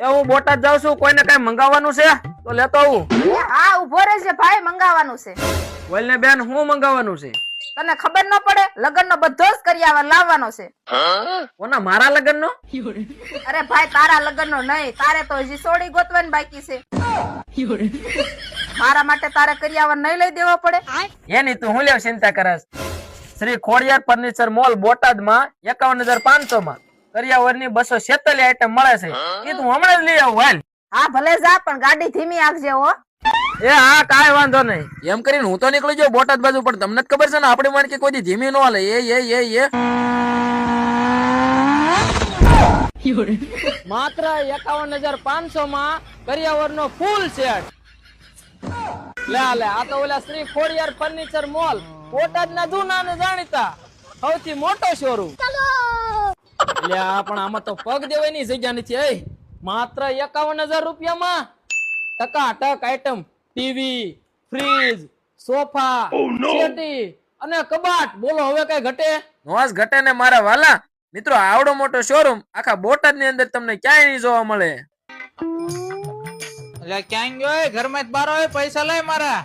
એ હું બોટાદ જાઉં છું, કોઈને કઈ મંગાવવાનું છે તો લેતો આવું. હા ઉભો રહેજે ભાઈ, મંગાવવાનું છે. બોલને બેન, હું મંગાવવાનું છે? તને ખબર ન પડે? લગનનો બધો જ કરિયાવર લાવવાનો છે. કોના, મારા લગ્નનો? અરે ભાઈ તારા લગનનો નહીં, તારે તો હજી સોડી ગોતવાની બાકી છે. મારા માટે તારે કરિયાવર નહીં લઈ દેવો પડે? એની તું હું લેવ ચિંતા કરસ? શ્રી ખોડિયાર ફર્નિચર મોલ બોટાદમાં 51,500 માં કરિયાવરની 246 આઈટમ મળે છે. એ તું હમણાં જ લઈ આવું હાલ. હા ભલે જા, પણ ગાડી ધીમી આખજે હો. એ હા, કાંઈ વાંધો નહીં. એમ કરીને હું તો નીકળી જાઉં બોટાદ બાજુ, પણ તમને જ ખબર છે ને આપણી માણકી કોઈ દી ધીમી ન હાલે. માત્ર 51,500 માં કરિયાવરનો ફૂલ સેટ. લે આ તો ઓલા શ્રી ખોડિયાર ફર્નિચર મોલ બોટાદના જૂના ને જાણીતા સૌથી મોટો શોરૂમ. લે પણ આમાં તો પગ દેવાની જગ્યા નથી. માત્ર 51,000 રૂપિયામાં ટકાટક item, TV, fridge, sofa, settee અને કબાટ. બોલો હવે કઈ ઘટે? નોસ ઘટે ને મારા વાલા મિત્રો. આવડો મોટો શોરૂમ આખા બોટાદ ની અંદર તમને ક્યાંય નહીં જોવા મળે. એટલે ક્યાં ગયો? ઘરમાં જ બારો હોય, પૈસા લઈ મારા.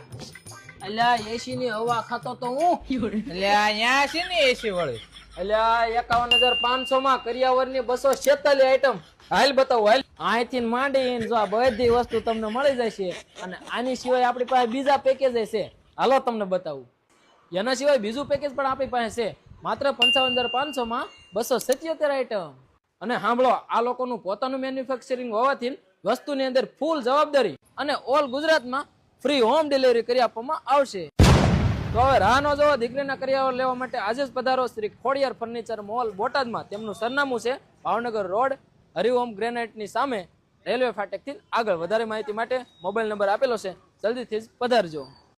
અલ્યા એસી ની હવા ખાતો તો હું. એટલે અહીંયા છે ને એસી વાળી. અલ્યા 51,500 માં કરિયાવરની 246 આઈટમ. હાલ બતાવો હાલ. અહીંથી માંડીને જો આ બધી વસ્તુ તમને મળી જશે. અને આની સિવાય આપણી પાસે બીજા પેકેજ છે. હાલો તમને બતાવું. એના સિવાય બીજું પેકેજ પણ આપણી પાસે છે. માત્ર 55,500 માં 277 આઈટમ. અને સાંભળો, આ લોકોનું પોતાનું મેન્યુફેક્ચરિંગ હોવાથી વસ્તુની અંદર ફૂલ જવાબદારી અને ઓલ ગુજરાતમાં ફ્રી હોમ ડિલિવરી કરી આપવામાં આવશે. તો હવે રાહ ન જોવો, દીકરીના કરિયાવર લેવા માટે આજે જ પધારો શ્રી ખોડિયાર ફર્નિચર મોલ બોટાદમાં. તેમનું સરનામું છે ભાવનગર રોડ, હરિઓમ ગ્રેનાઇટની સામે, રેલવે ફાટકથી આગળ. વધારે માહિતી માટે મોબાઈલ નંબર આપેલો છે, જલ્દીથી જ પધારજો.